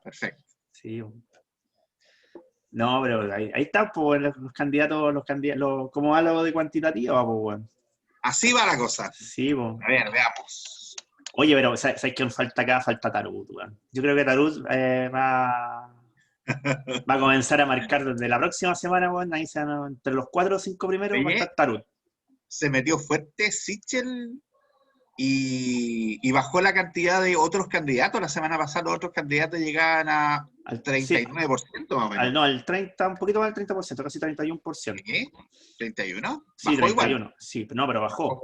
Perfecto. Sí. No, pero ahí está, pues, los candidatos, ¿cómo va lo de cuantitativa, pues, bueno? Así va la cosa. Sí, pues. A ver, veamos. Oye, pero ¿sabes quién falta acá? Falta Tarut, weón. Yo creo que Tarut va a comenzar a marcar desde la próxima semana, weón. Ahí entre los 4 o 5 primeros va a Oye, estar Tarut. se metió fuerte Sichel y bajó la cantidad de otros candidatos. La semana pasada los otros candidatos llegaban a Sí, 39% más o menos. al 30, un poquito más del 30%, casi 31%. ¿Qué? ¿31? Sí, Bajó igual. 31. Sí, no, pero bajó.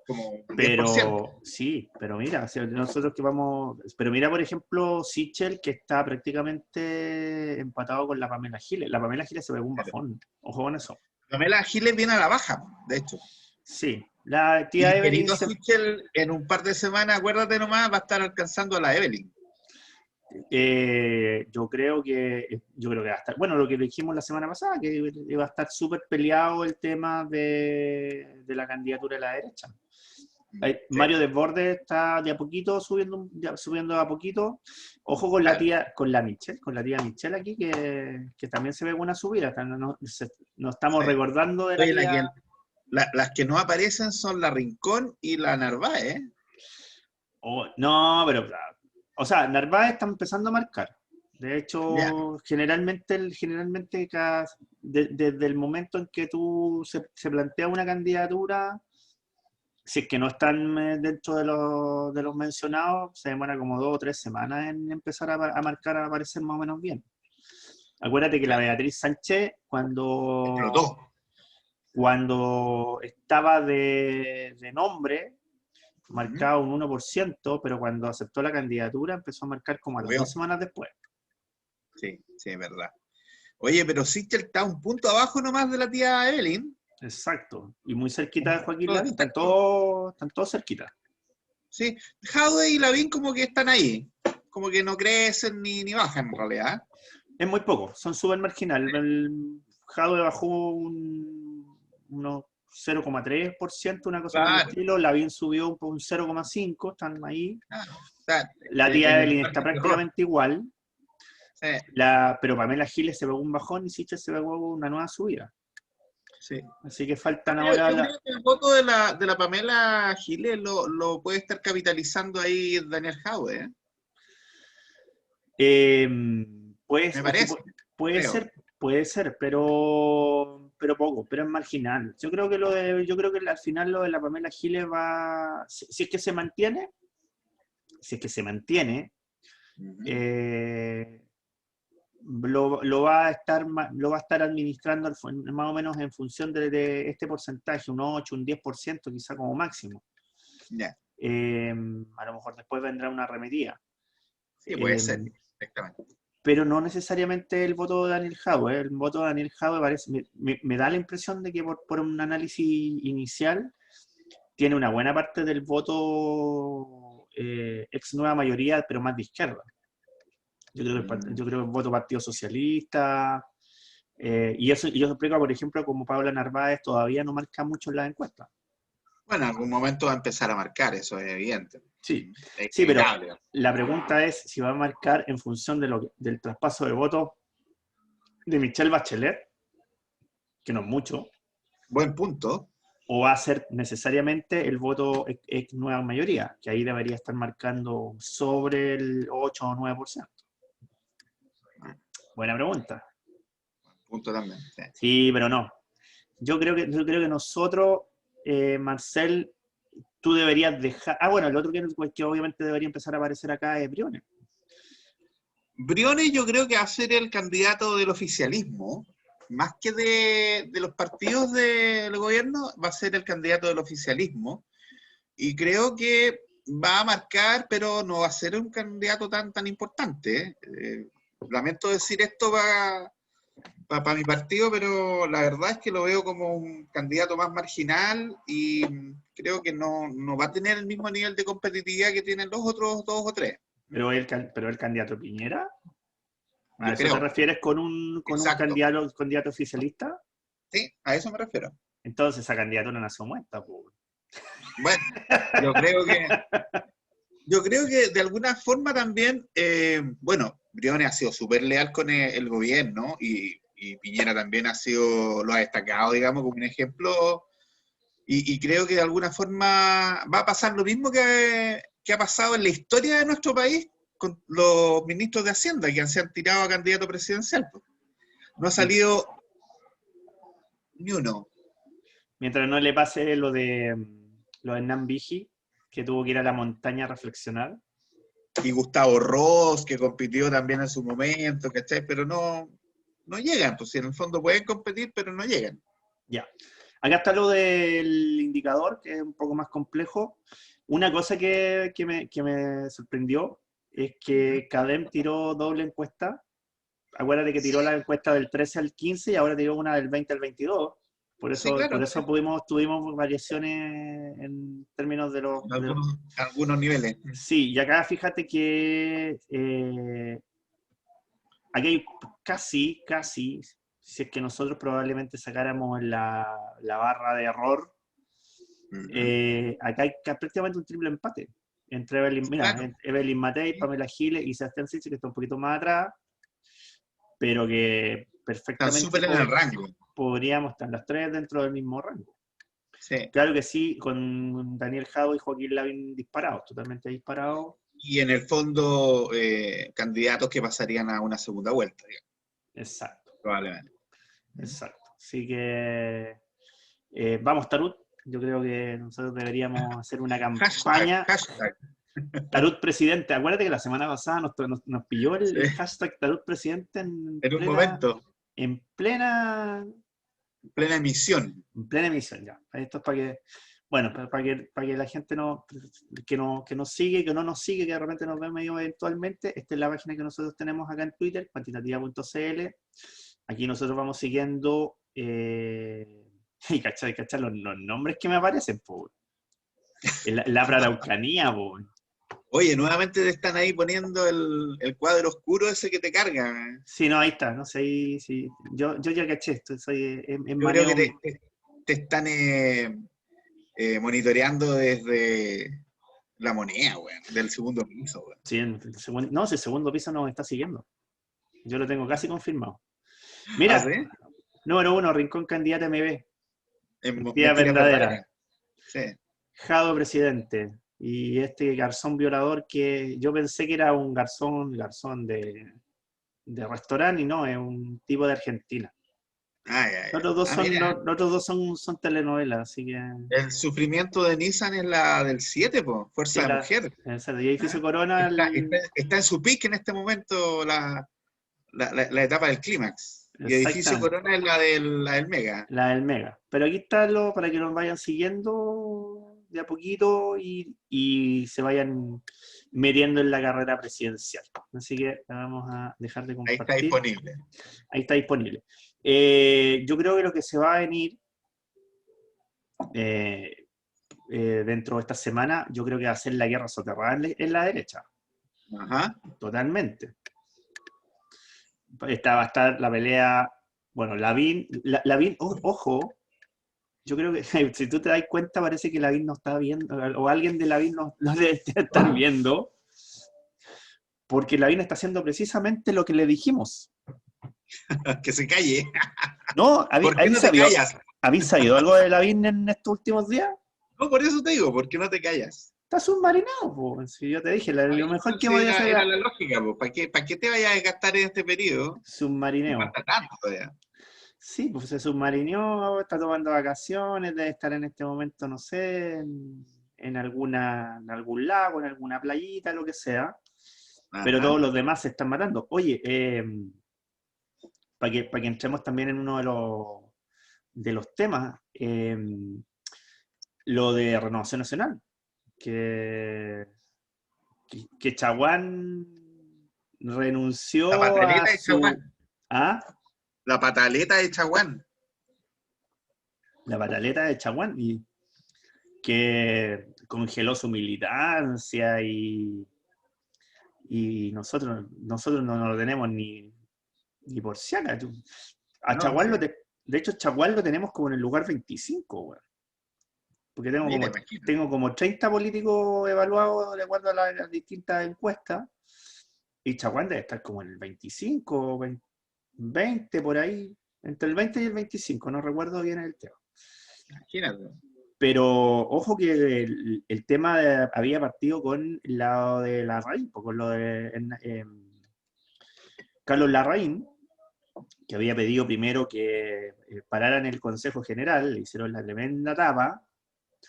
Como un 10%. Pero sí, pero mira, o sea, nosotros que vamos. Pero mira, por ejemplo, Sichel, que está prácticamente empatado con la Pamela Giles. La Pamela Giles se pegó un bajón. Ojo con eso. Pamela Giles viene a la baja, de hecho. Sí, la Y tía Evelyn querido Sichel, en un par de semanas, acuérdate nomás, va a estar alcanzando a la Evelyn. yo creo que va a estar, bueno, lo que dijimos la semana pasada, que va a estar súper peleado el tema de la candidatura de la derecha. Sí. Mario Desbordes está de a poquito subiendo a poquito. Ojo con la tía Michelle aquí, que también se ve una subida. No estamos Sí. recordando de la Oye, tía. las que no aparecen son la Rincón y la Narváez, ¿eh? No, pero, o sea, Narváez está empezando a marcar. De Ya. hecho, generalmente desde el momento en que se plantea una candidatura, si es que no están dentro de los mencionados, se demora como 2 o 3 semanas en empezar a marcar, a aparecer más o menos bien. Acuérdate que la Claro. Beatriz Sánchez, Explotó. cuando estaba de nombre, marcaba un 1%, pero cuando aceptó la candidatura empezó a marcar como a las 2 semanas después. Sí, sí, es verdad. Oye, pero Sichel está un punto abajo nomás de la tía Evelyn. Exacto. Y muy cerquita de Joaquín Lavín. Están Exacto. todos cerquita. Sí, Jaude y Lavín como que están ahí. Como que no crecen ni bajan en realidad. Es muy poco, son súper marginal. El Jadwe bajó unos 0,3%, una cosa por el Claro, estilo. Lavín subió un 0,5%, están ahí. claro. O sea, La tía el Evelyn está margen de error. prácticamente igual. Sí, Pero Pamela Giles se pegó un bajón y Sichel se pegó una nueva subida. sí. Así que faltan Yo ahora creo que el voto de la Pamela Giles lo puede estar capitalizando ahí Daniel Jaude, ¿eh? Eh, pues, Me es que parece, puede creo. ser, pero poco, pero es marginal. Yo creo que al final lo de la Pamela Giles si es que se mantiene, Uh-huh. eh, lo va a estar administrando más o menos en función de este porcentaje, un 8, un 10%, quizá como máximo. Ya. A lo mejor después vendrá una arremetida. Sí, puede Eh, ser, exactamente. pero no necesariamente el voto de Daniel Jadwe. El voto de Daniel Jadwe me da la impresión de que por un análisis inicial tiene una buena parte del voto ex nueva mayoría, pero más de izquierda. Yo creo que el voto Partido Socialista, y eso explica, por ejemplo, como Paula Narváez todavía no marca mucho en las encuestas. Bueno, en algún momento va a empezar a marcar, eso es evidente. Sí, Es sí, pero inevitable. la pregunta es si va a marcar en función del traspaso de votos de Michelle Bachelet, que no es mucho, Buen punto. o va a ser necesariamente el voto ex nueva mayoría, que ahí debería estar marcando sobre el 8 o 9%. Buena pregunta. Punto también. Sí. Sí, pero no. Yo creo que nosotros, Marcel, tú deberías dejar. Ah, bueno, el otro que obviamente debería empezar a aparecer acá es Briones. Briones yo creo que va a ser el candidato del oficialismo, más que de los partidos del gobierno, va a ser el candidato del oficialismo. Y creo que va a marcar, pero no va a ser un candidato tan importante. Lamento decir esto para mi partido, pero la verdad es que lo veo como un candidato más marginal y creo que no va a tener el mismo nivel de competitividad que tienen los otros dos o tres. Pero el candidato Piñera. ¿A Yo eso te creo, refieres con un exacto. candidato oficialista? Sí, a eso me refiero. Entonces esa candidatura nació muerta, pues. Bueno, yo creo que, yo creo que de alguna forma también, bueno, Briones ha sido súper leal con el gobierno y Piñera también lo ha destacado, digamos, como un ejemplo. Y creo que de alguna forma va a pasar lo mismo que ha pasado en la historia de nuestro país con los ministros de Hacienda que se han tirado a candidato presidencial. No ha salido ni uno. Mientras no le pase lo de Hernán Vigi, que tuvo que ir a la montaña a reflexionar. Y Gustavo Ross, que compitió también en su momento, ¿cachai? Pero no llegan, pues en el fondo pueden competir, pero no llegan. Ya. Acá está lo del indicador, que es un poco más complejo. Una cosa que me sorprendió es que Cadem tiró doble encuesta. Acuérdate que tiró la encuesta del 13 al 15 y ahora tiró una del 20 al 22. Sí, claro. Por eso tuvimos variaciones en términos de los... Algunos niveles. Sí, y acá fíjate que aquí hay casi, si es que nosotros probablemente sacáramos la barra de error, acá hay prácticamente un triple empate entre Evelyn Matei, Pamela Giles y Sebastián Sichel, que está un poquito más atrás, pero que perfectamente están súper en el rango. Podríamos estar las tres dentro del mismo rango. Sí. Claro que sí, con Daniel Jadot y Joaquín Lavín disparados, totalmente disparados. Y en el fondo, candidatos que pasarían a una segunda vuelta, digamos. Exacto. Probablemente. Exacto. Así que vamos, Tarut. Yo creo que nosotros deberíamos hacer una campaña. Hashtag. Tarut presidente. Acuérdate que la semana pasada nos pilló el hashtag Tarut presidente en un momento. En plena emisión. En plena emisión, ya. Esto es para que, bueno, para que la gente que nos sigue, que no nos sigue, que de repente nos ve medio eventualmente, esta es la página que nosotros tenemos acá en Twitter, cuantitativa.cl. Aquí nosotros vamos siguiendo, y cachai, los nombres que me aparecen, po. La Araucanía, po. Oye, nuevamente te están ahí poniendo el cuadro oscuro ese que te carga. Sí, no, ahí está, no sé, sí. Yo ya caché esto, yo creo que te están monitoreando desde la moneda, weón, del segundo piso, weón. Sí, el segundo piso nos está siguiendo. Yo lo tengo casi confirmado. Mira, ¿sí? Número 1, Rincón Candidata MB. Mentira verdadera. Sí. Jado presidente. Y este garzón violador que yo pensé que era un garzón de restaurante y no, es un tipo de Argentina. Los otros dos son telenovelas, así que... El sufrimiento de Nissan es la del 7, po, Fuerza de Mujer. Y Edificio Corona... Está en su pique en este momento la etapa del clímax. Y Edificio Corona es la del Mega. La del Mega. Pero aquí está para que nos vayan siguiendo de a poquito y se vayan metiendo en la carrera presidencial. Así que vamos a dejar de compartir. Ahí está disponible. Yo creo que lo que se va a venir dentro de esta semana, yo creo que va a ser la guerra soterrada en la derecha. Ajá. Totalmente. Va a estar la pelea, bueno, Lavín, ojo, yo creo que si tú te das cuenta parece que Lavín no está viendo, o alguien de Lavín no debe estar viendo, porque Lavín está haciendo precisamente lo que le dijimos. Que se calle. No, ¿Por qué no te callas? ¿Habéis sabido algo de Lavín en estos últimos días? No, por eso te digo, ¿por qué no te callas? Está submarinado, pues. Si yo te dije, lo mejor que voy a hacer era la lógica, pues. ¿Para qué te vayas a desgastar en este periodo? Submarineo. No falta tanto todavía. Sí, pues se submarineó, está tomando vacaciones, debe estar en este momento, no sé, en algún lago, en alguna playita, lo que sea. Ajá. Pero todos los demás se están matando. Oye, para que entremos también en uno de los temas, lo de Renovación Nacional, que Chaguán renunció a su... ¿Ah? La pataleta de Chaguán. La pataleta de Chaguán, y que congeló su militancia y nosotros no lo tenemos ni por si acaso. A Chaguán de hecho, Chaguán lo tenemos como en el lugar 25, güey. Porque tengo como 30 políticos evaluados de acuerdo a las distintas encuestas. Y Chaguán debe estar como en el 25, 20 por ahí, entre el 20 y el 25, no recuerdo bien el tema. Imagínate. Pero ojo que el tema había partido con lo de Larraín, con lo de Carlos Larraín, que había pedido primero que pararan el Consejo General, le hicieron la tremenda tapa.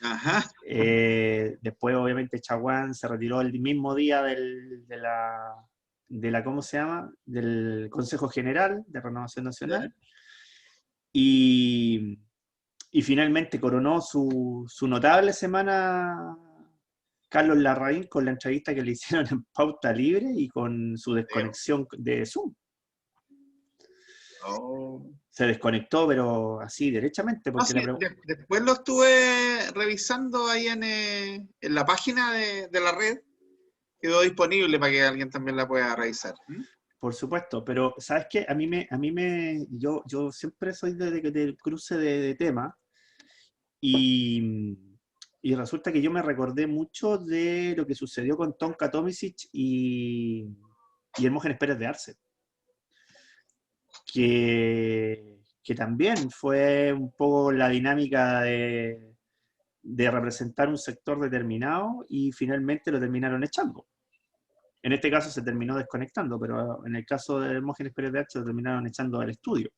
Ajá. Después, obviamente, Chaguán se retiró el mismo día ¿cómo se llama? Del Consejo General de Renovación Nacional. Y finalmente coronó su notable semana Carlos Larraín con la entrevista que le hicieron en Pauta Libre y con su desconexión de Zoom. Oh. Se desconectó, pero así, derechamente. Porque sí, después lo estuve revisando ahí en la página de la red. Quedó disponible para que alguien también la pueda revisar. Por supuesto, pero ¿sabes qué? Yo siempre soy del cruce de temas y resulta que yo me recordé mucho de lo que sucedió con Tonka Tomisic y Hermógenes Pérez de Arce. Que también fue un poco la dinámica de representar un sector determinado y finalmente lo terminaron echando. En este caso se terminó desconectando, pero en el caso de Hermógenes Pérez de Arce lo terminaron echando del estudio.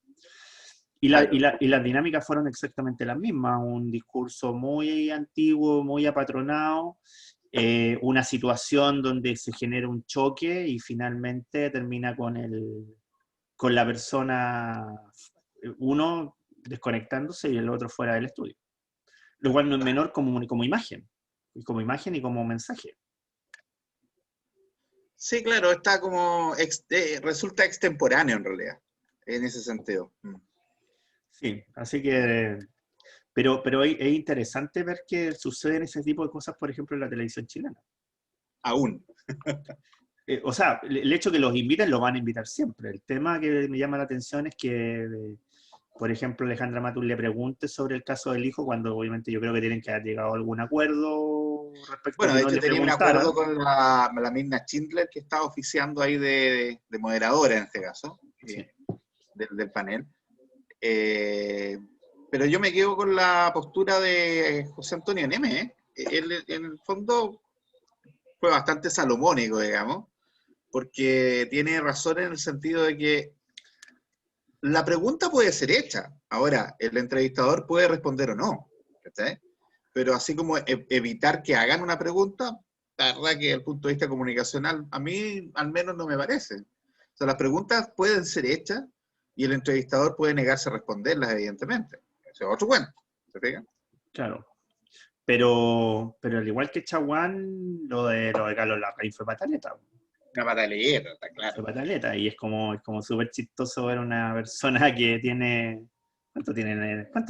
Y las dinámicas fueron exactamente las mismas, un discurso muy antiguo, muy apatronado, una situación donde se genera un choque y finalmente termina con la persona, uno desconectándose y el otro fuera del estudio. Lo cual no es menor como imagen y como mensaje. Sí, claro, está como, resulta extemporáneo en realidad, en ese sentido. Sí, así que, pero es interesante ver que suceden ese tipo de cosas, por ejemplo, en la televisión chilena. Aún. O sea, el hecho que los inviten, los van a invitar siempre. El tema que me llama la atención es que, por ejemplo, Alejandra Matus le pregunte sobre el caso del hijo, cuando obviamente yo creo que tienen que haber llegado a algún acuerdo respecto a Bueno, que de no hecho le tenía un preguntaran. acuerdo con la misma Schindler que estaba oficiando ahí de moderadora en este caso, Sí. del panel. Pero yo me quedo con la postura de José Antonio Neme. Él, en el fondo, fue bastante salomónico, digamos, porque tiene razón en el sentido de que la pregunta puede ser hecha. Ahora, el entrevistador puede responder o no. ¿Sí? Pero así como evitar que hagan una pregunta, la verdad que desde el punto de vista comunicacional, a mí al menos no me parece. O sea, las preguntas pueden ser hechas y el entrevistador puede negarse a responderlas, evidentemente. Ese es otro cuento. ¿Se fijan? Claro. Pero al igual que Chaguán, lo de Carlos Larraín fue pataleta. Una pataleta, está claro. Fue pataleta. Y es como súper chistoso ver una persona que tiene. ¿Cuánto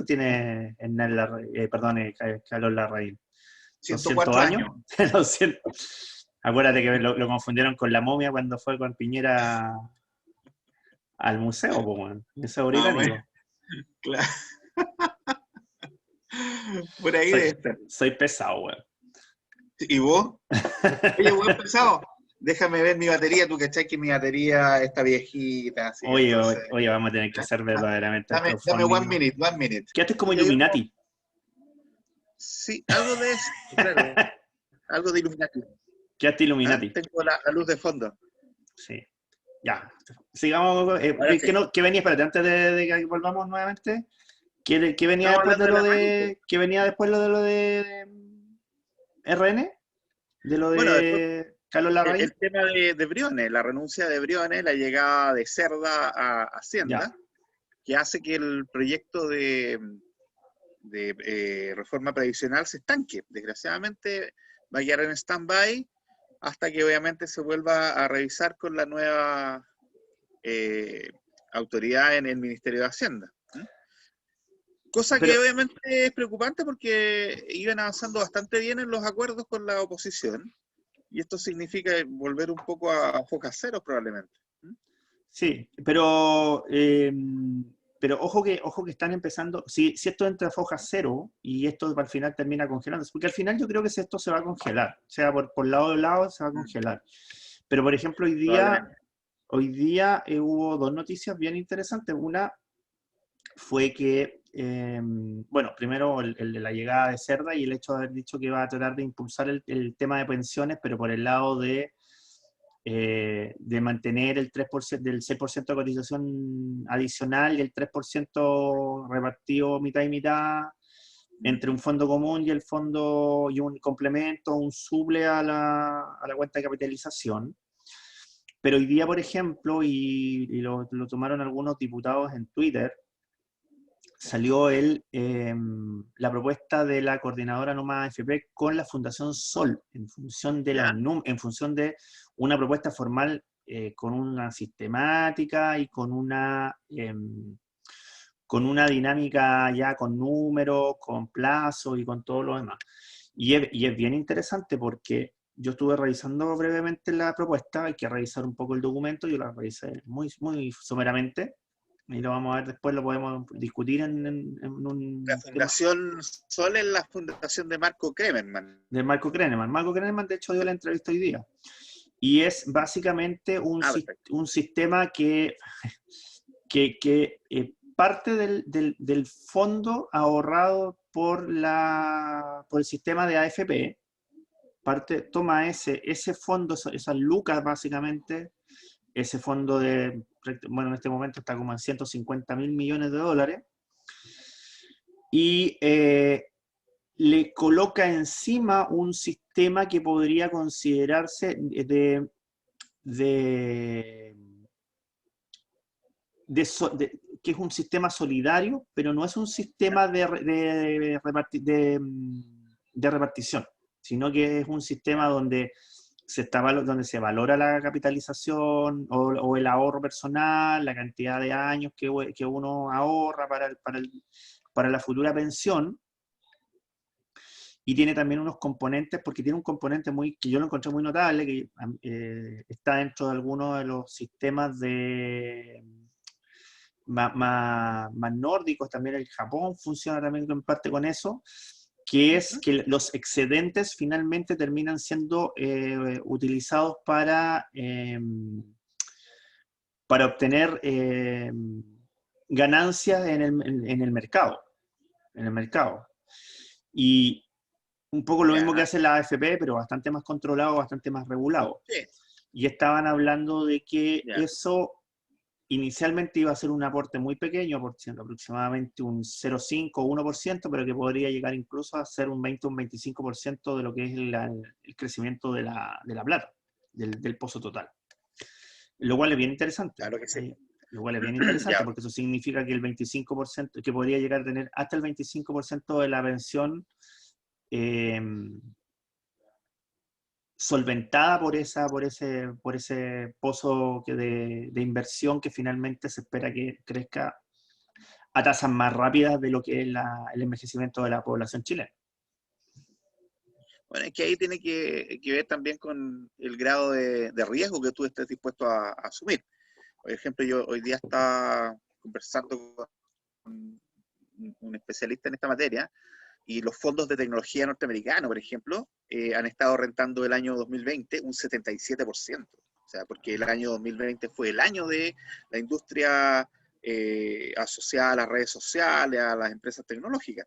tiene Carlos Larraín? 104 ¿200 años? años. 200. Acuérdate que lo confundieron con la momia cuando fue con Piñera al museo, Museo Más o menos. Británico. Claro. Por ahí debe estar. Soy pesado, weón. ¿Y vos? Oye, buen pesado. Déjame ver mi batería, tú cachai que mi batería está viejita. Así, Oye, entonces, vamos a tener que hacer verdaderamente el dame crowdfunding. 1 minute. Quédate como Y te digo, Illuminati. sí, algo de eso, claro. Algo de Illuminati. Quédate Illuminati. Tengo la luz de fondo. Sí. Ya. Sigamos. ¿Qué venía? Espérate, antes de que volvamos nuevamente. ¿Qué venía después de lo de. ¿Qué venía después lo de RN? De lo Bueno, después de Carlos Larraín. el tema de Briones, la renuncia de Briones, la llegada de Cerda a Hacienda, Ya. que hace que el proyecto de reforma previsional se estanque. Desgraciadamente va a quedar en stand-by hasta que obviamente se vuelva a revisar con la nueva autoridad en el Ministerio de Hacienda. Cosa que obviamente es preocupante porque iban avanzando bastante bien en los acuerdos con la oposición y esto significa volver un poco a focas ceros probablemente. Sí, pero ojo que están empezando, si esto entra a foja cero y esto al final termina congelándose, porque al final yo creo que esto se va a congelar, o sea, por lado de lado se va a congelar. Pero, por ejemplo, probablemente. hoy día hubo dos noticias bien interesantes. Una fue que, bueno, primero el de la llegada de Cerda y el hecho de haber dicho que iba a tratar de impulsar el tema de pensiones, pero por el lado de mantener el 3% del 6% de cotización adicional y el 3% repartido mitad y mitad entre un fondo común y el fondo y un complemento, un suple a la cuenta de capitalización. Pero hoy día, por ejemplo, y lo tomaron algunos diputados en Twitter, salió la propuesta de la coordinadora Noma AFP con la Fundación Sol, ¿Ya? en función de una propuesta formal con una sistemática y con una dinámica ya con números, con plazos y con todo lo demás. Y es bien interesante porque yo estuve revisando brevemente la propuesta, hay que revisar un poco el documento, yo la revisé muy, muy someramente, y lo vamos a ver después, lo podemos discutir en La un tema Fundación Sol es la fundación de Marco Kremerman. de Marco Krenemann. Marco Krenemann, de hecho, dio la entrevista hoy día. Y es básicamente Ah, perfecto. un sistema que parte del fondo ahorrado por el sistema de AFP, toma ese fondo, esas lucas básicamente, ese fondo bueno, en este momento está como en 150.000 millones de dólares, y le coloca encima un sistema que podría considerarse de, que es un sistema solidario, pero no es un sistema de repartición, sino que es un sistema donde donde se valora la capitalización o el ahorro personal, la cantidad de años que uno ahorra para la futura pensión, y tiene también unos componentes, porque tiene un componente que yo lo encontré muy notable, que está dentro de algunos de los sistemas más nórdicos, también el Japón funciona también en parte con eso, que es que los excedentes finalmente terminan siendo utilizados para obtener ganancias en el mercado. En el mercado. Y un poco lo mismo que Ya. hace la AFP, pero bastante más controlado, bastante más regulado. Sí, Y estaban hablando de que ya. eso inicialmente iba a ser un aporte muy pequeño, aproximadamente un 0,5 o 1%, pero que podría llegar incluso a ser un 20 o un 25% de lo que es el crecimiento de la plata, del pozo total. Lo cual es bien interesante. Claro que sí. Lo cual es bien interesante Ya. porque eso significa que el 25%, que podría llegar a tener hasta el 25% de la pensión eh, solventada por ese pozo de inversión que finalmente se espera que crezca a tasas más rápidas de lo que es el envejecimiento de la población chilena. Bueno, es que ahí tiene que ver también con el grado de riesgo que tú estés dispuesto a asumir. Por ejemplo, yo hoy día estaba conversando con un especialista en esta materia y los fondos de tecnología norteamericanos, por ejemplo, han estado rentando el año 2020 un 77%. O sea, porque el año 2020 fue el año de la industria asociada a las redes sociales, a las empresas tecnológicas.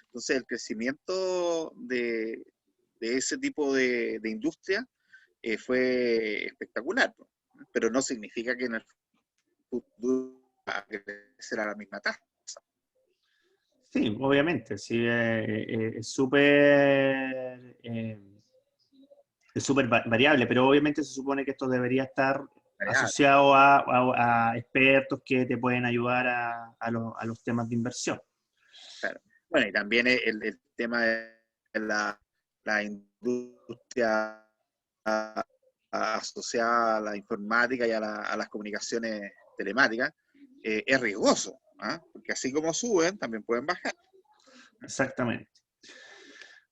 Entonces, el crecimiento de ese tipo de industria fue espectacular, pero no significa que en el futuro va a crecer a la misma tasa. Sí, obviamente, sí, es súper variable, pero obviamente se supone que esto debería estar asociado a expertos que te pueden ayudar a los temas de inversión. Claro. Bueno, y también el tema de la industria asociada a la informática y a las comunicaciones telemáticas es riesgoso, ¿ah? Porque así como suben, también pueden bajar. Exactamente.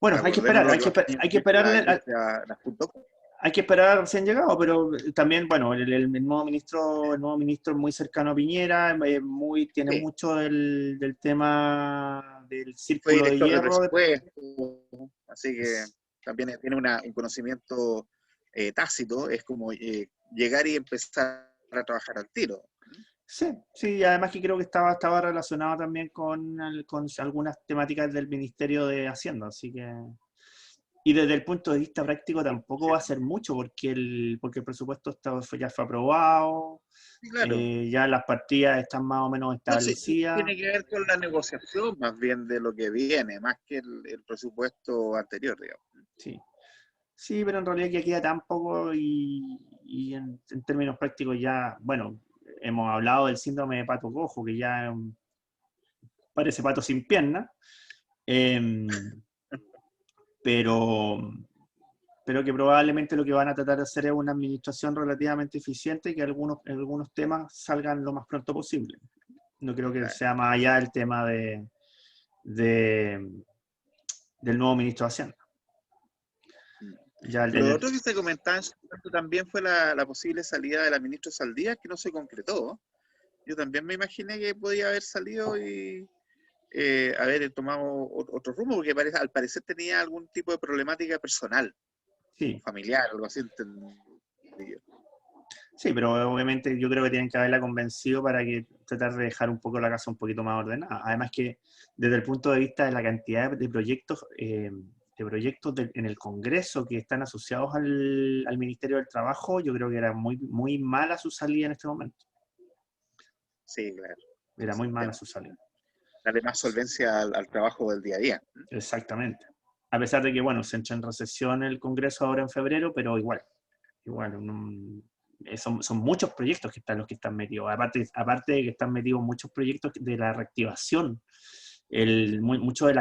Bueno, hay que Acordémonos esperar, lo que pasó hay que con la esperarle, industria las .com. hay que esperar recién llegado, pero también, bueno, el nuevo ministro es muy cercano a Piñera, tiene Sí, mucho del tema del fue círculo de director de hierro. presupuesto, así que también tiene un conocimiento tácito, es como llegar y empezar a trabajar al tiro. Sí, sí, además que creo que estaba relacionado también con algunas temáticas del Ministerio de Hacienda, así que... Y desde el punto de vista práctico tampoco Sí, va a ser mucho, porque el presupuesto ya fue aprobado, sí, claro. ya las partidas están más o menos No, sí, establecidas. tiene que ver con la negociación más bien de lo que viene, más que el presupuesto anterior, digamos. Sí. Sí, pero en realidad ya queda tan poco y en términos prácticos ya, bueno, hemos hablado del síndrome de pato cojo, que ya parece pato sin piernas, em, pero, pero que probablemente lo que van a tratar de hacer es una administración relativamente eficiente y que algunos temas salgan lo más pronto posible. No creo que Claro. sea más allá del tema de- del nuevo ministro de Hacienda. Ya Lo otro que se comentaba en su momento también fue la posible salida de la ministra Saldías, que no se concretó. Yo también me imaginé que podía haber salido y haber tomado otro rumbo, porque al parecer tenía algún tipo de problemática personal, sí, familiar, algo así, entendí yo. sí, pero obviamente yo creo que tienen que haberla convencido para que tratar de dejar un poco la casa un poquito más ordenada. Además que desde el punto de vista de la cantidad de proyectos, en el Congreso que están asociados al Ministerio del Trabajo, yo creo que era muy, muy mala su salida en este momento. Sí, claro. Era Ese muy es el mala tema. su salida. Darle más solvencia al trabajo del día a día. Exactamente. A pesar de que, bueno, se entra en recesión el Congreso ahora en febrero, pero igual, son muchos proyectos que están los que están metidos. Aparte de que están metidos muchos proyectos de la reactivación. Mucha de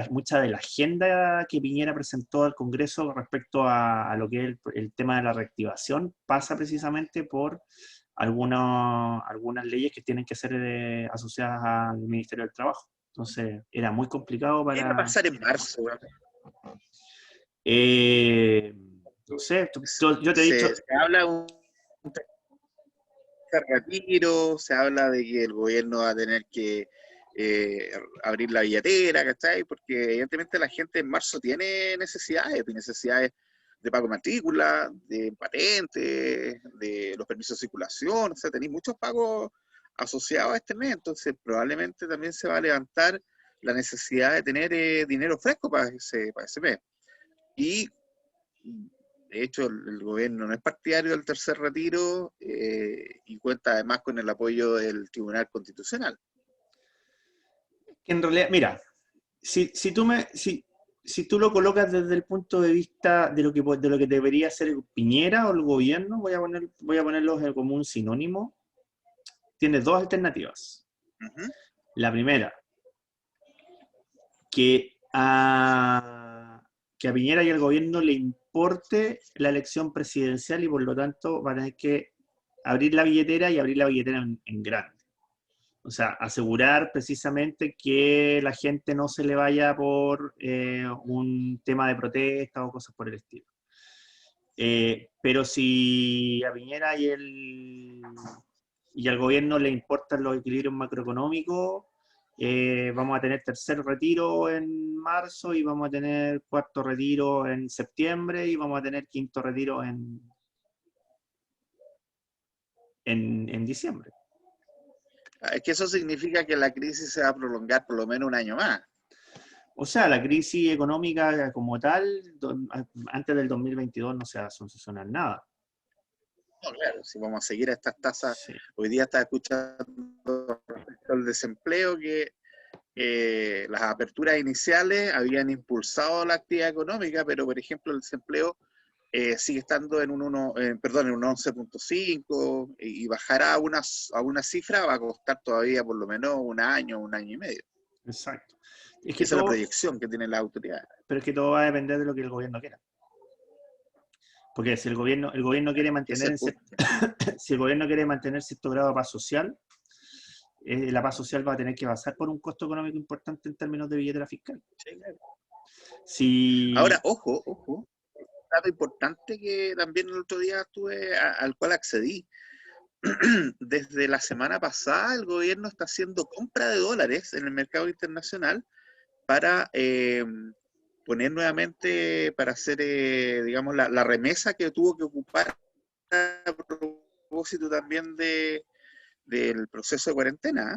la agenda que Piñera presentó al Congreso respecto a lo que es el tema de la reactivación pasa precisamente por algunas leyes que tienen que ser asociadas al Ministerio del Trabajo. Entonces, era muy complicado ¿Qué va a para... pasar en marzo? eh, no sé, yo te he dicho, Se habla un retiro, se habla de que el gobierno va a tener que eh, abrir la billetera, ¿cachai? Porque evidentemente la gente en marzo tiene necesidades de pago de matrícula, de patentes, de los permisos de circulación, o sea, tenéis muchos pagos asociados a este mes, entonces probablemente también se va a levantar la necesidad de tener dinero fresco para ese mes. Y de hecho, el gobierno no es partidario del tercer retiro y cuenta además con el apoyo del Tribunal Constitucional. que en realidad, mira, si tú lo colocas desde el punto de vista de lo que debería hacer Piñera o el gobierno, voy a ponerlos como un sinónimo, tienes dos alternativas. Ujú. La primera, que que a Piñera y al gobierno le importe la elección presidencial y por lo tanto va a tener que abrir la billetera y abrir la billetera en grande. O sea, asegurar precisamente que la gente no se le vaya por un tema de protesta o cosas por el estilo. Pero si a Piñera y al gobierno le importan los equilibrios macroeconómicos, vamos a tener tercer retiro en marzo y vamos a tener cuarto retiro en septiembre y vamos a tener quinto retiro en diciembre. Es que eso significa que la crisis se va a prolongar por lo menos un año más. O sea, la crisis económica como tal, antes del 2022 no se va a solucionar nada. No, claro, si vamos a seguir a estas tasas, Sí, hoy día está escuchando respecto al desempleo que las aperturas iniciales habían impulsado la actividad económica, pero por ejemplo el desempleo sigue estando en en un 11.5 y bajar a una cifra va a costar todavía por lo menos un año y medio. exacto. Es que Esa es la todo, proyección que tienen las autoridades. pero es que todo va a depender de lo que el gobierno quiera. Porque si el gobierno quiere Que es el mantener punto. si el gobierno quiere mantener cierto grado de paz social, la paz social va a tener que pasar por un costo económico importante en términos de billetera fiscal. Sí, claro. Si, Ahora, ojo, un dato importante que también el otro día al cual accedí. Desde la semana pasada el gobierno está haciendo compra de dólares en el mercado internacional para poner nuevamente para hacer, digamos, la remesa que tuvo que ocupar a propósito también del proceso de cuarentena.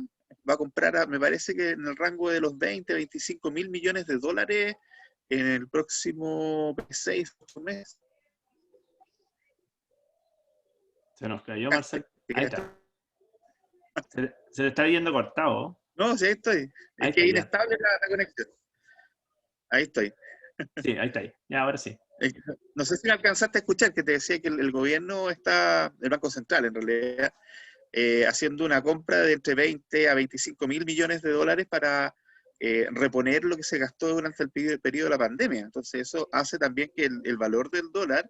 Va a comprar, me parece que en el rango de los 20, 25 mil millones de dólares en el próximo 6, 8 meses. Se nos cayó, Marcel. Ahí está. Se le está viendo cortado. No, sí, ahí estoy. Ahí Es que está, es ya. inestable la conexión. Ahí estoy. Sí, ahí está. Ya, ahora sí. No sé si me alcanzaste a escuchar que te decía que el gobierno está, el Banco Central en realidad, haciendo una compra de entre 20 a 25 mil millones de dólares para reponer lo que se gastó durante el periodo de la pandemia. Entonces eso hace también que el valor del dólar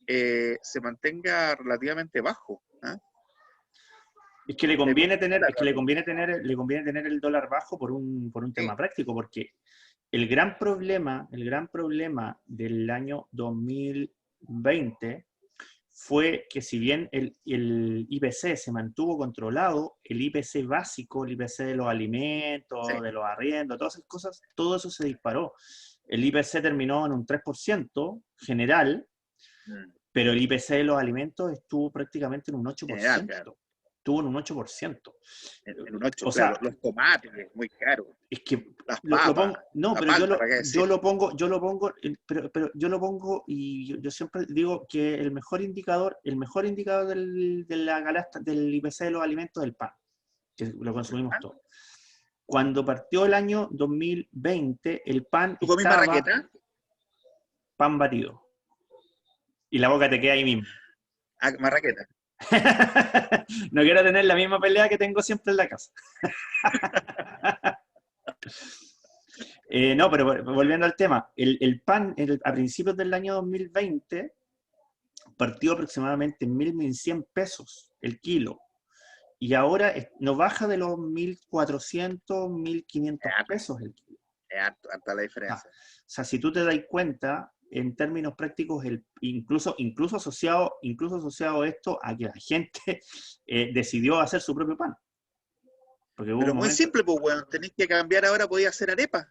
se mantenga relativamente bajo. ¿Ah? Es que le conviene tener, le conviene tener el dólar bajo por un tema Sí. práctico, porque el gran problema del año 2020 fue que si bien el IPC se mantuvo controlado, el IPC básico, el IPC de los alimentos, Sí. de los arriendos, todas esas cosas, todo eso se disparó. El IPC terminó en un 3% general, pero el IPC de los alimentos estuvo prácticamente en un 8%. General, claro. Estuvo en un 8%. En un 8, O claro. sea, Los tomates, muy caros. es que Las lo papas, pongo, no, la pero palta, ¿para qué yo decir? lo pongo, pero yo lo pongo y yo siempre digo que el mejor indicador de la canasta del IPC de los alimentos es el pan, que lo consumimos todos. Cuando partió el año 2020, el pan ¿Tú comís estaba marraqueta? pan batido. Y la boca te queda ahí mismo. Ah, marraqueta. No quiero tener la misma pelea que tengo siempre en la casa. No, pero volviendo al tema, el pan a principios del año 2020 partió aproximadamente en 1.100 pesos el kilo. Y ahora no baja de los 1.400, 1.500 pesos el kilo. Es harta la diferencia. O sea, si tú te das cuenta, en términos prácticos, incluso asociado esto a que la gente decidió hacer su propio pan. Porque hubo Pero un muy momento... simple, pues, bueno, tenéis que cambiar ahora, podía hacer arepa.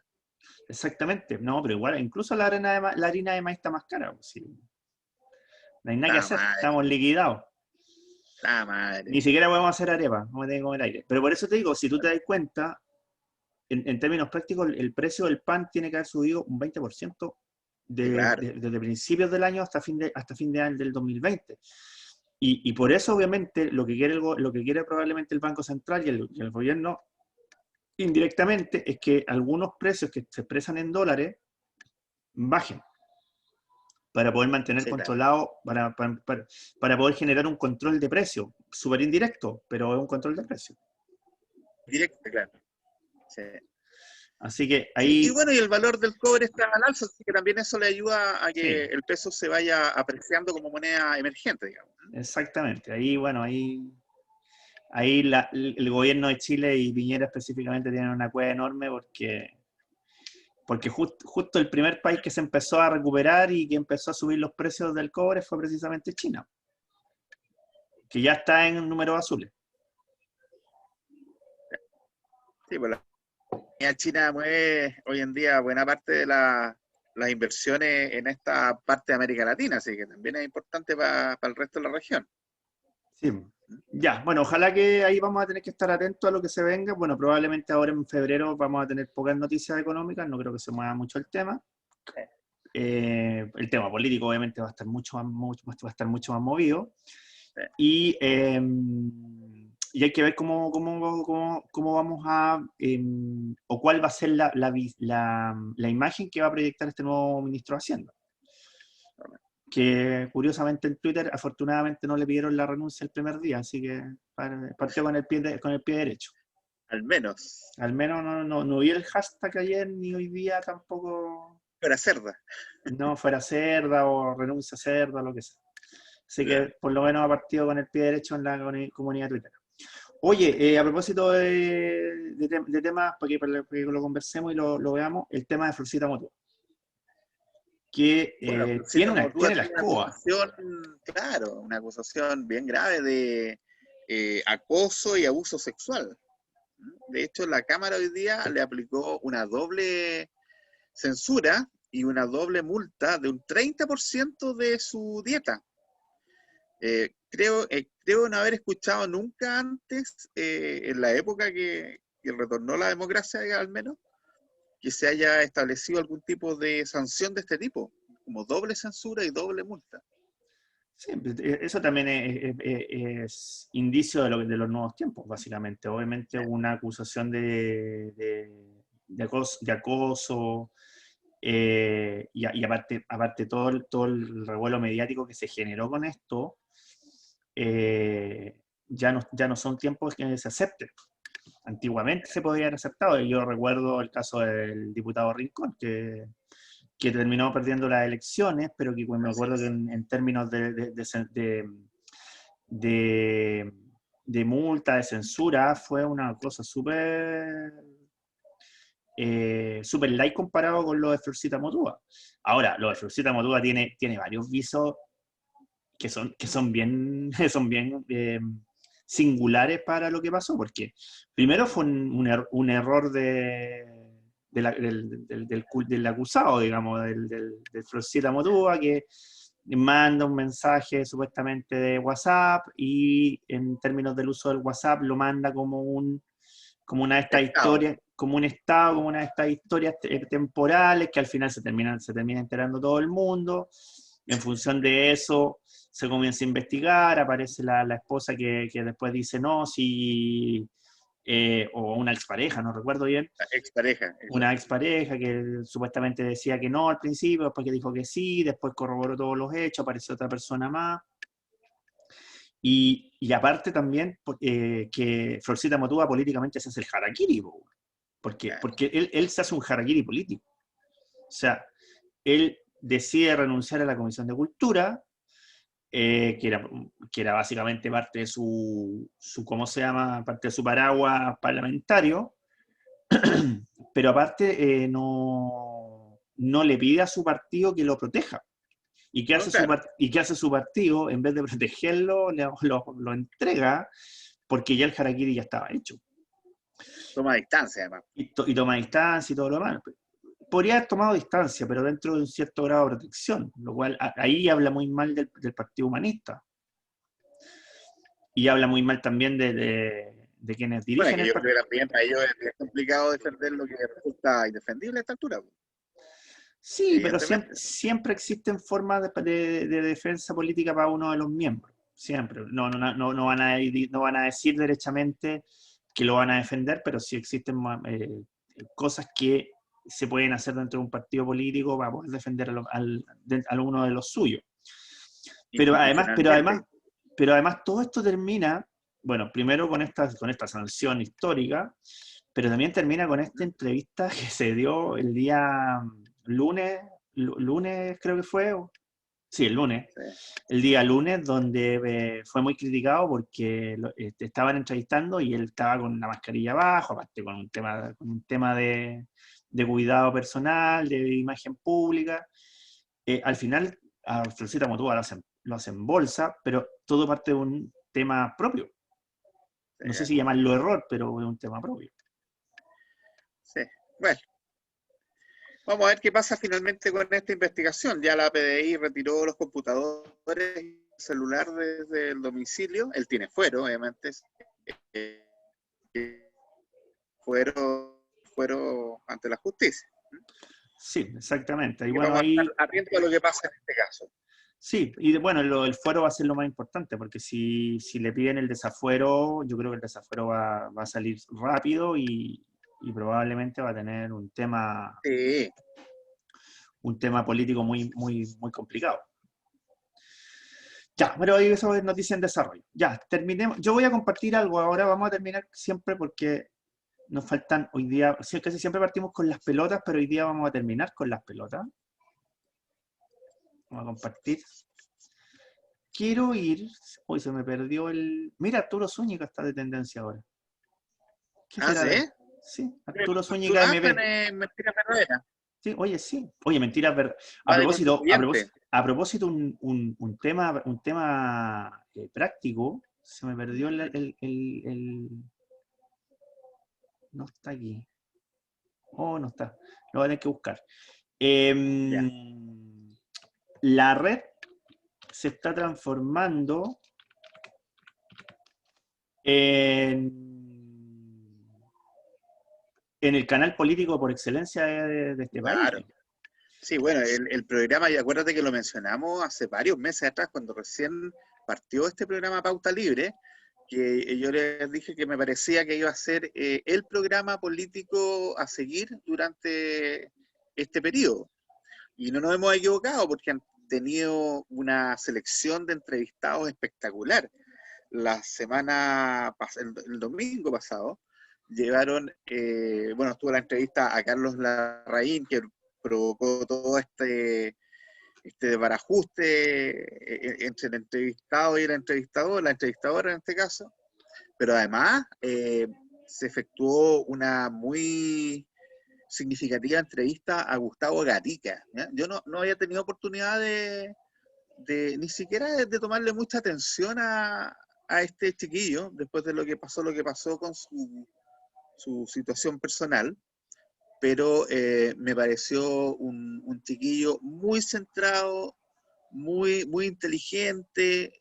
Exactamente, no, pero igual, incluso la harina de maíz está más cara. Pues, sí. No hay nada que hacer, Madre, estamos liquidados. la madre. Ni siquiera podemos hacer arepa, vamos a tener que comer aire. Pero por eso te digo, si tú te das cuenta, en términos prácticos, el precio del pan tiene que haber subido un 20% Claro. desde principios del año hasta fin de año del 2020. Y por eso, obviamente, lo que quiere probablemente el Banco Central y el gobierno indirectamente es que algunos precios que se expresan en dólares bajen para poder mantener controlado, claro. para poder generar un control de precio, súper indirecto, pero es un control de precio. Directo, claro. Sí. Así que ahí... Sí, y bueno, y el valor del cobre está al alza, así que también eso le ayuda a que el peso se vaya apreciando como moneda emergente, digamos. Exactamente. Ahí, bueno, ahí el gobierno de Chile y Piñera específicamente tienen una cueva enorme porque justo el primer país que se empezó a recuperar y que empezó a subir los precios del cobre fue precisamente China, que ya está en números azules. Sí, pues la economía china mueve hoy en día buena parte de las inversiones en esta parte de América Latina, así que también es importante para el resto de la región. Sí. Ya, bueno, ojalá que ahí vamos a tener que estar atentos a lo que se venga. Bueno, probablemente ahora en febrero vamos a tener pocas noticias económicas, no creo que se mueva mucho el tema. El tema político obviamente va a estar mucho más movido. Y hay que ver cómo vamos a, o cuál va a ser la imagen que va a proyectar este nuevo ministro de Hacienda. Que curiosamente en Twitter afortunadamente no le pidieron la renuncia el primer día, así que partió con el pie derecho. Al menos. Al menos no vi el hashtag ayer, ni hoy día tampoco. Fuera Cerda. No, fuera Cerda o renuncia Cerda, lo que sea. Así que por lo menos ha partido con el pie derecho en la comunidad Twitter. Oye, a propósito de temas, para que lo conversemos y lo veamos, el tema de Florcita Motúa. Que bueno, tiene la escoba. Claro, una acusación bien grave de acoso y abuso sexual. De hecho, la Cámara hoy día le aplicó una doble censura y una doble multa de un 30% de su dieta. Creo no haber escuchado nunca antes, en la época que retornó la democracia, al menos, que se haya establecido algún tipo de sanción de este tipo, como doble censura y doble multa. Sí, eso también es indicio de los nuevos tiempos, básicamente. Obviamente una acusación de acoso, y aparte todo el revuelo mediático que se generó con esto, ya no son tiempos que se acepten. Antiguamente se podía haber aceptado. Yo recuerdo el caso del diputado Rincón, que terminó perdiendo las elecciones, pero que me acuerdo que en términos de, de multa, de censura, fue una cosa súper light comparado con lo de Florcita Motúa. Ahora, lo de Florcita Motúa tiene varios visos que son bien, son bien singulares para lo que pasó, porque primero fue un error del acusado, digamos, del Florcita Motúa, que manda un mensaje supuestamente de WhatsApp y en términos del uso del WhatsApp lo manda como una de estas historias, como un estado, como una de estas historias temporales que al final se termina enterando todo el mundo. En función de eso se comienza a investigar, aparece la esposa que después dice no, si, o una expareja, no recuerdo bien. Expareja. Una expareja que supuestamente decía que no al principio, después que dijo que sí, después corroboró todos los hechos, apareció otra persona más. Y aparte también que Florcita Motúa políticamente se hace el harakiri, porque él se hace un harakiri político. O sea, él decide renunciar a la Comisión de Cultura, que era básicamente parte de ¿cómo se llama? Parte de su paraguas parlamentario, pero aparte no le pide a su partido que lo proteja. ¿Y qué, No, hace claro. qué hace su partido? En vez de protegerlo, lo entrega porque ya el harakiri ya estaba hecho. Toma distancia, además. Y toma distancia y todo lo demás. Podría haber tomado distancia, pero dentro de un cierto grado de protección, lo cual ahí habla muy mal del Partido Humanista. Y habla muy mal también de quienes Bueno, dirigen que el yo creo partido. que también para ellos es complicado defender lo que resulta indefendible a esta altura, Sí, pero evidentemente. siempre existen formas de defensa política para uno de los miembros. Siempre. No van a decir derechamente que lo van a defender, pero sí existen cosas que se pueden hacer dentro de un partido político para poder defender a uno de los suyos. Pero además, pero además, Institucionalmente. pero además todo esto termina, bueno, primero con esta sanción histórica, pero también termina con esta entrevista que se dio el día lunes creo que fue, sí, el lunes, Sí. el día lunes, donde fue muy criticado porque estaban entrevistando y él estaba con la mascarilla abajo, aparte con un tema de cuidado personal, de imagen pública. Al final, a Florcita Motúa lo hacen bolsa, pero todo parte de un tema propio. Sí, No sé si llamarlo error, pero es un tema propio. sí. Bueno, vamos a ver qué pasa finalmente con esta investigación. Ya la PDI retiró los computadores y el celular desde el domicilio. Él tiene fuero, obviamente. Eh, fuero ante la justicia. Sí, exactamente. Así Y que bueno, vamos a estar ahí atentos a lo que pasa en este caso. sí, y bueno, el fuero va a ser lo más importante, porque si le piden el desafuero, yo creo que el desafuero va a salir rápido y probablemente va a tener Sí. un tema político muy complicado. Ya, pero eso es noticia en desarrollo. Ya, terminemos. Yo voy a compartir algo ahora, vamos a terminar siempre porque nos faltan hoy día, casi siempre partimos con las pelotas, pero hoy día vamos a terminar con las pelotas. Vamos a compartir. Quiero ir. Hoy se me perdió el. Mira, Arturo Zúñiga está de tendencia ahora. ¿Qué Ah, será ¿sí? de? Sí, Arturo Tú Zúñiga trabajas MB. en Mentira Verdadera. Sí, oye, sí. Oye, mentira, a Va de propósito, constituyente. a propósito un tema práctico, se me perdió no está aquí. Oh, no está. Lo voy a tener que buscar. Ya. La red se está transformando en el canal político por excelencia de este país. Claro. Sí, bueno, el programa, y acuérdate que lo mencionamos hace varios meses atrás, cuando recién partió este programa Pauta Libre, que yo les dije que me parecía que iba a ser el programa político a seguir durante este periodo. Y no nos hemos equivocado porque han tenido una selección de entrevistados espectacular. La semana, el domingo pasado, llevaron, bueno, estuvo la entrevista a Carlos Larraín, que provocó todo este barajuste entre el entrevistado y el entrevistador, la entrevistadora en este caso, pero además se efectuó una muy significativa entrevista a Gustavo Gatica. ¿Ya? Yo no había tenido oportunidad ni siquiera de tomarle mucha atención a este chiquillo, después de lo que pasó con su situación personal, pero me pareció un chiquillo muy centrado, muy inteligente,